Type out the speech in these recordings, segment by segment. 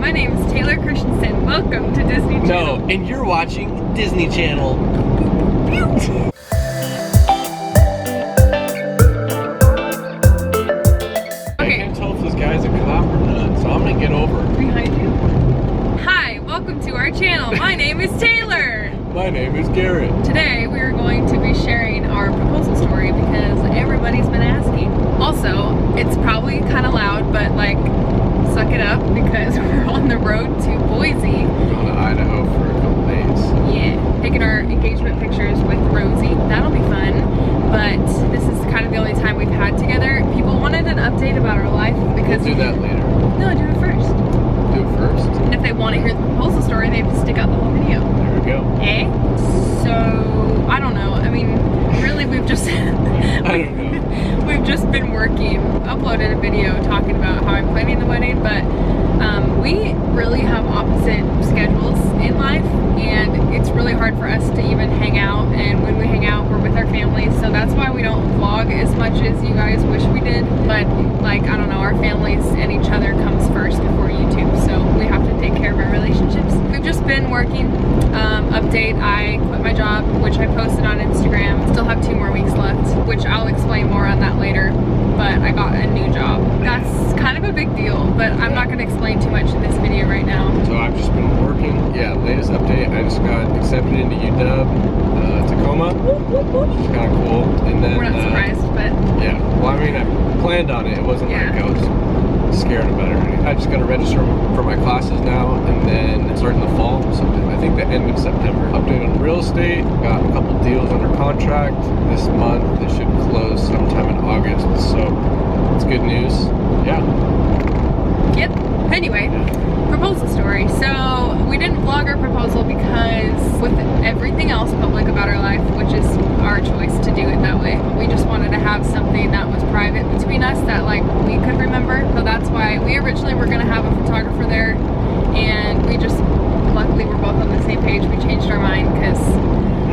my name is Taylor Christianson. Welcome to Disney Channel. No, and you're watching Disney Channel. I can't tell if this guy's a cop or not, so I'm gonna get over. Behind you. Hi, welcome to our channel. My name is Taylor. My name is Garrett. Today we are going to be sharing our proposal story because everybody's been asking. Also, it's probably kind of loud, but like, suck it up because we're on the road to Boise. We're going to Idaho for a couple days. Yeah, taking our engagement pictures with Rosie. That'll be fun. But this is kind of the only time we've had together. People wanted an update about our life because we'll do that later. No, do it first. Do it first. And if they want to hear the proposal story, they have to stick out the whole video. There we go. Eh? So, I don't know. I mean, really, we've just... I don't know. We've just been working. Uploaded a video talking about how I'm planning the wedding, but we really have opposite schedules in life, and it's really hard for us to even hang out, and when we hang out, we're with our families, so that's why we don't vlog as much as you guys wish we did. But like, I don't know, our families and each other comes first before YouTube, so we have to take care of our relationships. We've just been working. Update, I quit my job, which I posted on Instagram. Still have 2 more weeks left, which I'll explain more on that later, but I got a new job. That's kind of a big deal, but I'm not going to explain too much in this video right now. So I've just been working. Yeah, latest update, I just got accepted into UW, Tacoma, which is kind of cool. And then, we're not surprised, but... Yeah, well, I mean, I planned on it. It wasn't like I was scared about it or anything. I just got to register for my classes now, and then start in the fall. So I think the end of September. Update on real estate. Got a couple deals under contract this month. They should close sometime in August. So it's good news. Yeah. Yep. Anyway, proposal story. So we didn't vlog our proposal because with everything else public about our life, which is our choice to do it that way, we just wanted to have something that was private between us that like we could remember. So that's why we originally were going to have a photographer there, and we just luckily we're both on the same page. We changed our mind because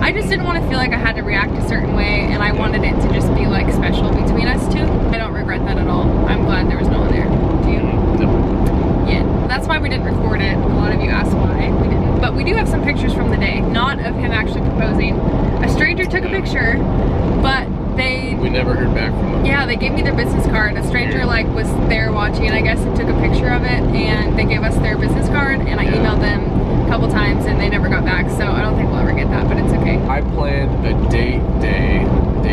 I just didn't want to feel like I had to react a certain way, and I wanted it to just be like special between us two. I don't regret that at all. I'm glad there was no one there. Do you? Yeah, that's why we didn't record it. A lot of you asked why we didn't. But we do have some pictures from the day, not of him actually proposing. A stranger took a picture, but we never heard back from them. Yeah, they gave me their business card. A stranger like was there watching, I guess, and took a picture of it, and they gave us their business card, and I emailed them a couple times, and they never got back. So I don't think we'll ever get that, but it's okay. I planned a day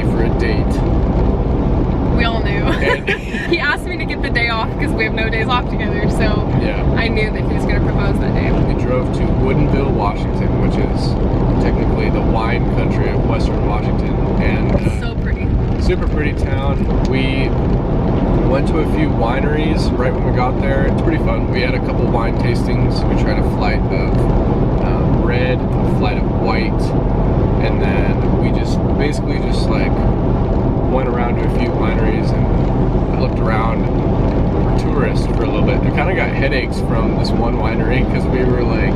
for a date. We all knew. He asked me to get the day off because we have no days off together, so yeah. I knew that he was going to propose that day. We drove to Woodinville, Washington, which is technically the wine country of Western Washington, and so pretty. Super pretty town. We went to a few wineries right when we got there. It's pretty fun. We had a couple wine tastings. We tried a flight of red, a flight of white, and then we just basically just like went around to a few wineries and looked around. We were tourists for a little bit. I kind of got headaches from this one winery because we were like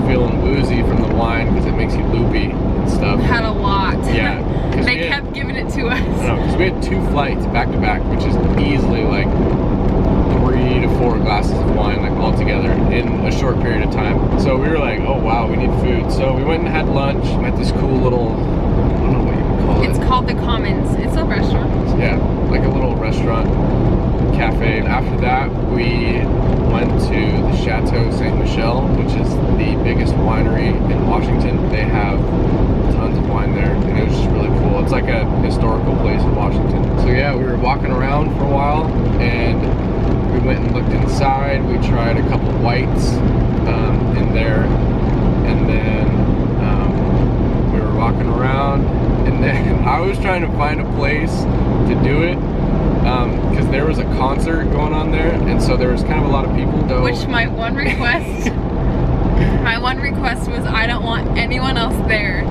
feeling woozy from the wine because it makes you loopy and stuff. Had a lot. Yeah. They kept giving it to us. No, because we had 2 flights back to back, which is easily like 3 to 4 glasses of wine like all together in a short period of time. So we were like, oh wow, we need food. So we went and had lunch at this cool little, I don't know what you would call it. It's called the Commons. It's a restaurant. Yeah, like a little restaurant cafe. And after that, we went to the Chateau Ste. Michelle, which is the biggest winery in Washington. They have tons of wine there, and it was just really cool. It's like a historical place in Washington. So yeah, we were walking around for a while, and we went and looked inside. We tried a couple whites in there, and then we were walking around, and then I was trying to find a place to do it because there was a concert going on there, and so there was kind of a lot of people. Which my one request was I don't want anyone else there.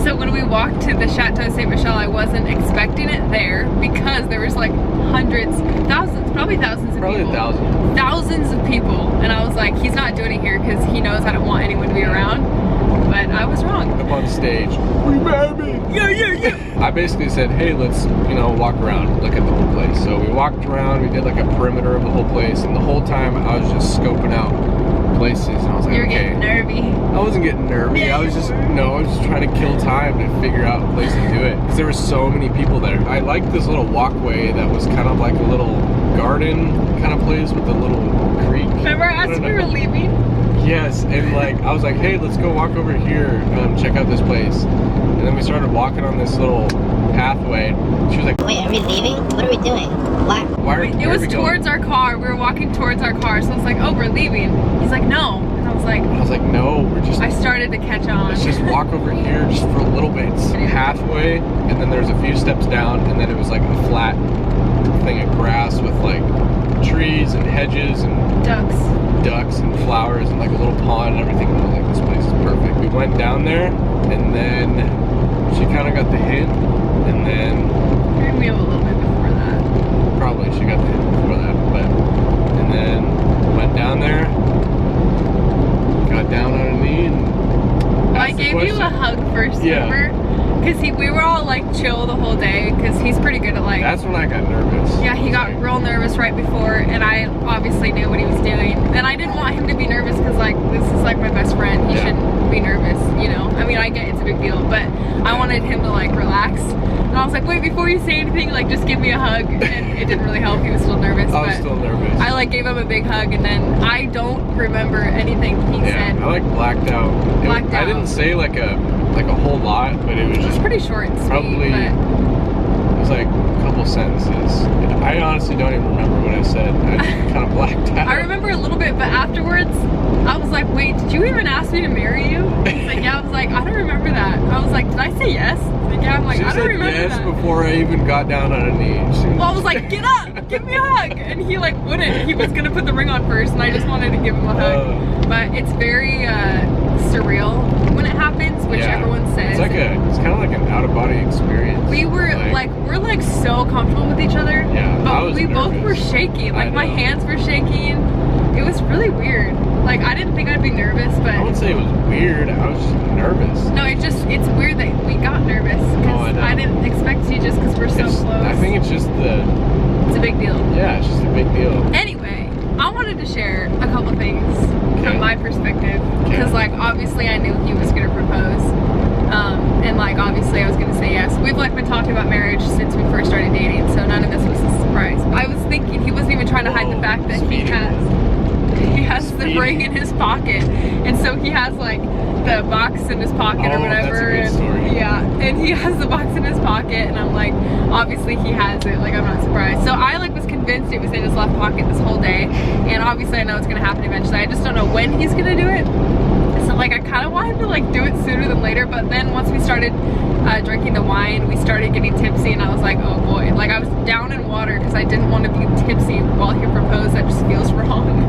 So when we walked to the Chateau Ste. Michelle, I wasn't expecting it there because there was like hundreds, thousands, probably thousands of people. Thousands of people. And I was like, he's not doing it here because he knows I don't want anyone to be around. but I was wrong. Up on stage, remember me? Yeah. I basically said, hey, let's, walk around, look at the whole place. So we walked around, we did like a perimeter of the whole place, and the whole time I was just scoping out places, and I was like, you were getting nervy. I wasn't getting nervy. I was just trying to kill time to figure out a place to do it, because there were so many people there. I liked this little walkway that was kind of like a little garden kind of place with a little creek. Remember I asked if we were leaving? Yes, and I was like, hey, let's go walk over here, check out this place. And then we started walking on this little pathway. She was like, wait, are we leaving? What are we doing? Why? It was towards our car. We were walking towards our car. So I was like, oh, we're leaving. He's like, no. And I was like, no, we're just... I started to catch on. Let's just walk over here just for a little bit. It's halfway, and then there's a few steps down, and then it was like a flat thing of grass with like trees and hedges and ducks and flowers and like a little pond and everything. And I was like, this place is perfect. We went down there, and then she kind of got the hint, and then maybe a little bit before that. Probably she got the hint before that, and then went down there, got down on a knee, and I gave you a hug first, remember? Because we were all like chill the whole day, because he's pretty good at like... That's when I got nervous. Yeah, he got real nervous right before, and I obviously knew what he was doing. And I didn't want him to be nervous, because like, this is like my best friend. He shouldn't be nervous, I mean, I get it's a big deal, but I wanted him to like relax. And I was like, wait, before you say anything, like just give me a hug. And it didn't really help, he was still nervous. I was still nervous. I like gave him a big hug, and then I don't remember anything he said. I like blacked out. I didn't say like a whole lot, but it was just pretty short and sweet. Probably, it was like a couple sentences. And I honestly don't even remember what I said. I just kind of blacked out. I remember a little bit, but afterwards, I was like, wait, did you even ask me to marry you? He's like, yeah. I was like, I don't remember that. I was like, did I say yes? Like, yeah. I'm like, I don't remember yes that. Before I even got down on a knee. Well, I was like, get up, give me a hug. And he like wouldn't. He was gonna put the ring on first, and I just wanted to give him a hug. But it's very surreal when it happens, which everyone says. It's kind of like an out-of-body experience. We were we're like so comfortable with each other. Yeah, but we both were shaking. Like my hands were shaking. It was really weird. Like I didn't think I'd be nervous, but I wouldn't say it was weird. I was just nervous. No, it's weird that we got nervous, because I didn't expect to, just because we're so close. I think it's just it's a big deal. Yeah, it's just a big deal. Anyway, I wanted to share a couple things from my perspective, because like obviously I knew he was gonna propose, and like obviously I was gonna say yes. We've like been talking about marriage since we first started dating, so none of this was a surprise. I was thinking he wasn't even trying to hide the fact that he has the ring in his pocket, and so he has like the box in his pocket or whatever. That's a good story. Yeah, and he has the box in his pocket, and I'm like, obviously he has it, like I'm not surprised. So I like was convinced it was in his left pocket this whole day, and obviously I know it's gonna happen eventually. I just don't know when he's gonna do it. So like I kind of want him to like do it sooner than later, but then once we started drinking the wine, we started getting tipsy, and I was like, oh boy, like I was down in water because I didn't want to be tipsy while he proposed. That just feels wrong.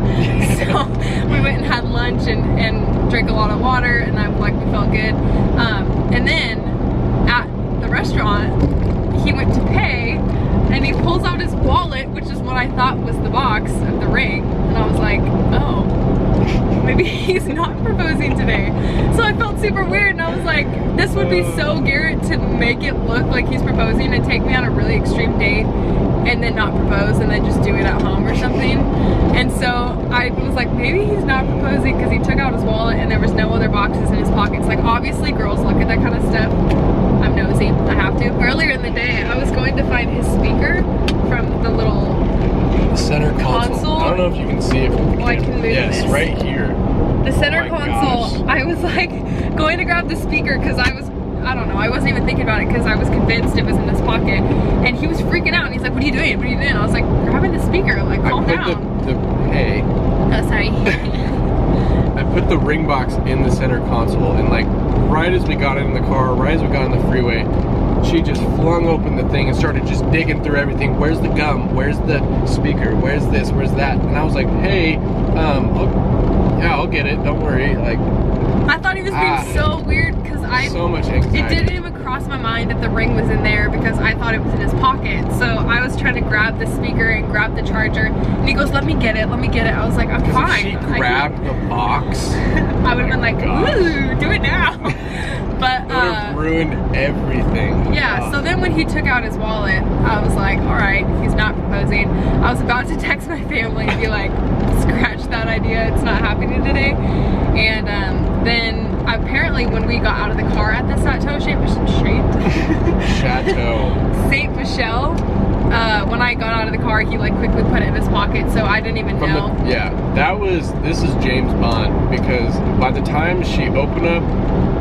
So we went and had lunch and drank a lot of water, and I'm like, we felt good. And then at the restaurant, he went to pay, and he pulls out his wallet, which is what I thought was the box of the ring, and I was like, oh, maybe he's not proposing today. So I felt super weird, and I was like, this would be so Garrett to make it look like he's proposing and take me on a really extreme date and then not propose and then just do it at home or something. And so I was like, maybe he's not proposing because he took out his wallet and there was no other boxes in his pockets. Like obviously girls look at that kind of stuff. I'm nosy, I have to. Earlier in the day, I was going to find his speaker from the little center console. I don't know if you can see it from the camera. I can move this. Right here. The center console. Gosh. I was like going to grab the speaker because I don't know, I wasn't even thinking about it because I was convinced it was in his pocket, and he was freaking out and he's like, what are you doing? What are you doing? I was like, grabbing the speaker, like calm down. Hey. Oh, sorry. I put the ring box in the center console, and like right as we got in the car, right as we got on the freeway, she just flung open the thing and started just digging through everything. Where's the gum? Where's the speaker? Where's this? Where's that? And I was like, hey, yeah, I'll get it. Don't worry. Like, I thought he was being so weird because so much anxiety. It didn't even cross my mind that the ring was in there because I thought it was in his pocket. So I was trying to grab the speaker and grab the charger, and he goes, let me get it, let me get it. I was like, I'm fine. If she grabbed the box, I would have been like, ooh, do it now. But it would have ruined everything. Yeah, so then when he took out his wallet, I was like, all right, he's not proposing. I was about to text my family and be like, scratch that idea, it's not happening today. And then apparently when we got out of the car at the Saint Michelle, when I got out of the car, he like quickly put it in his pocket, so I didn't even know. This is James Bond, because by the time she opened up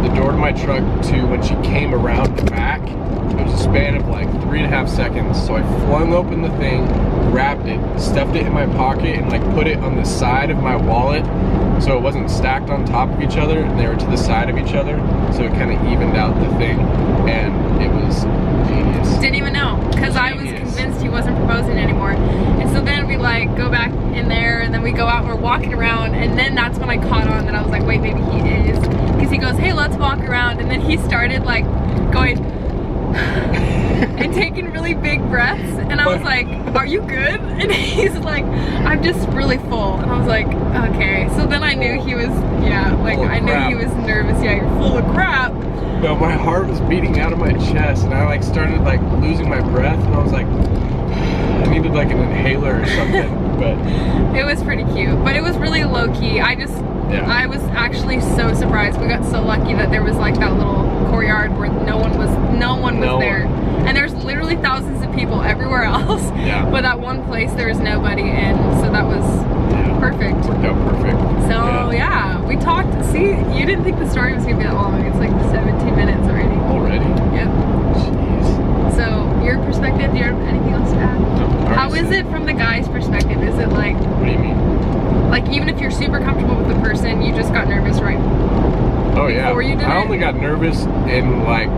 the door to my truck to when she came around the back, it was a span of like 3.5 seconds. So I flung open the thing, grabbed it, stuffed it in my pocket, and like put it on the side of my wallet so it wasn't stacked on top of each other, and they were to the side of each other, so it kind of evened out the thing, and it was genius. Didn't even know, because I was convinced he wasn't proposing anymore. And so then we like go back in there, and then we go out and we're walking around, and then that's when I caught on that I was like, wait, maybe he is, because he goes, hey, let's walk around, and then he started like going and taking really big breaths, and I was like, are you good? And he's like, I'm just really full. And I was like, okay. So then I knew he was, I knew he was nervous. Yeah, you're full of crap. No, my heart was beating out of my chest, and I like started like losing my breath, and I was like, I needed like an inhaler or something. But it was pretty cute, but it was really low key. I was actually so surprised. We got so lucky that there was like that little courtyard where no one was there. And there's literally thousands of people everywhere else. Yeah. But that one place there was nobody, and so that was perfect. Worked out perfect. So yeah, we talked. See, you didn't think the story was gonna be that long. It's like 17 minutes already. Already? Yep. Jeez. So your perspective, do you have anything else to add? No, how is it from the guy's perspective? Is it like, what do you mean? Like even if you're super comfortable with the person, you just got nervous right before you did I only got nervous in like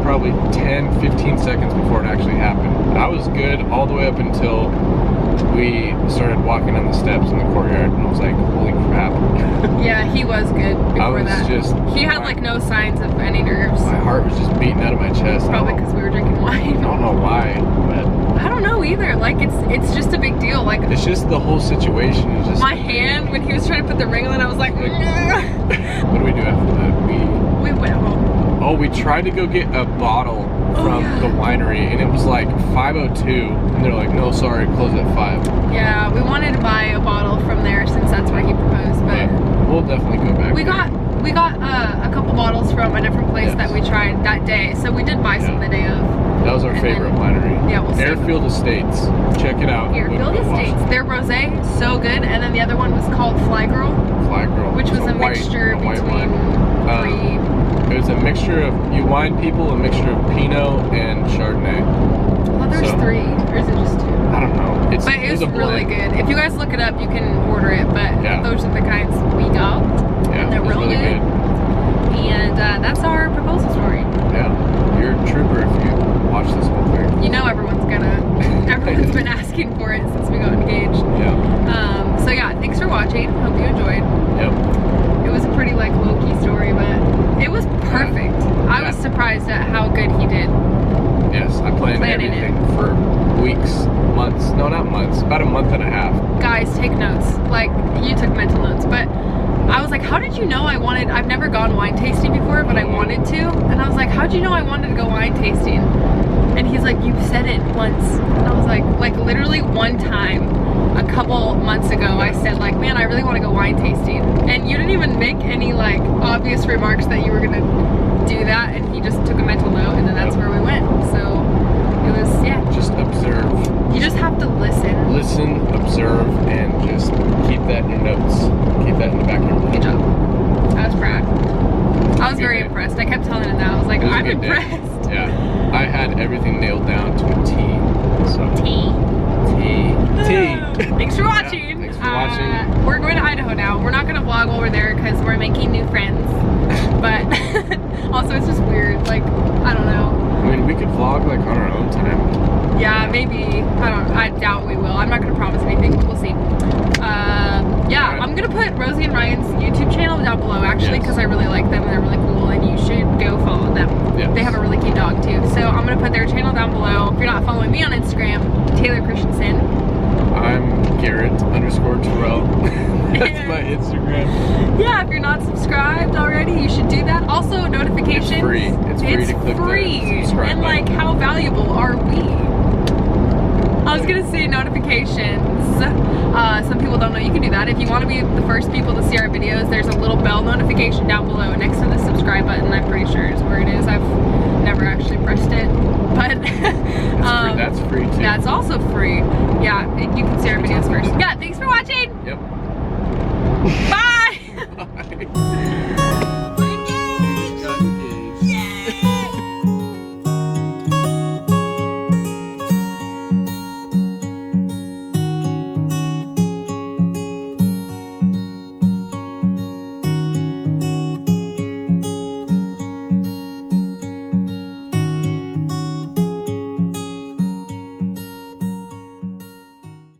probably 10-15 seconds before it actually happened. I was good all the way up until we started walking on the steps in the courtyard, and I was like, holy crap. Yeah, he was good before that. He had like no signs of any nerves. My heart was just beating out of my chest. Probably because we were drinking wine. I don't know why, but I don't know either. Like it's just a big deal. Like it's just the whole situation is just my hand when he was trying to put the ring on, I was like, what do we do after that? We went home. Oh, we tried to go get a bottle from the winery, and it was like 5:02, and they're like, no, sorry, close at 5. Yeah, we wanted to buy a bottle from there since that's where he proposed, but we'll definitely go back. We got a couple bottles from a different place that we tried that day, so we did buy some the day of. That was our favorite winery. Yeah, we'll see. Airfield Estates. Check it out. Airfield Estates. Their rosé, so good, and then the other one was called Fly Girl. Fly Girl. Which was a mixture between three. It was a mixture of, you wine people, a mixture of Pinot and Chardonnay. Well, there's 3, or is it just 2? I don't know. It was really good. If you guys look it up, you can order it, but those are the kinds we got. Yeah, and they're real really good. And that's our proposal story. Yeah, you're a trooper if you watch this whole thing. You know everyone's been asking for it since we got engaged. Yeah. So yeah, thanks for watching. Hope you enjoyed. Yep. It was a pretty like low-key story, but it was perfect. I was surprised at how good he did. Yes, I planned everything for weeks, months. No, not months. About a month and a half. Guys, take notes. Like, you took mental notes, but I was like, how did you know I've never gone wine tasting before, but I wanted to. And I was like, how'd you know I wanted to go wine tasting? And he's like, you said it once. And I was like literally one time, a couple months ago, I said like, man, I really want to go wine tasting. And you didn't even make any like obvious remarks that you were gonna do that, and he just took a mental note, and then that's where we went. So it was, just observe. You just have to listen. Listen, observe, and just keep that in your notes. Keep that in the back of your mind. Good job. I was proud. I was very impressed. I kept telling him that. I was like, I'm impressed. Yeah. I had everything nailed down to a T. So. T. Thanks for watching. Thanks for watching. We're going to Idaho now. We're not going to vlog while we're there because we're making new friends. But also it's just weird. Like, I don't know. I mean, we could vlog like on our own time. Yeah, maybe. I doubt we will. I'm not going to promise anything, but we'll see. Yeah, I'm going to put Rosie and Ryan's YouTube channel down below, actually, because I really like them and they're really cool, and you should go follow them. Yes. They have a really cute dog too. So I'm gonna put their channel down below. If you're not following me on Instagram, Taylor Christianson. I'm Garrett_Terrell. That's my Instagram. Yeah, if you're not subscribed already, you should do that. Also, notifications. It's free. It's free to click the subscribe and button. like, how valuable are we? I was gonna say notifications. Some people don't know you can do that. If you want to be the first people to see our videos, there's a little bell notification down below next to the subscribe button. I'm pretty sure is where it is. I've never actually pressed it, but That's free too. that's also free. Yeah, you can see our videos first. Yeah, thanks for watching. Yep. Bye. Bye.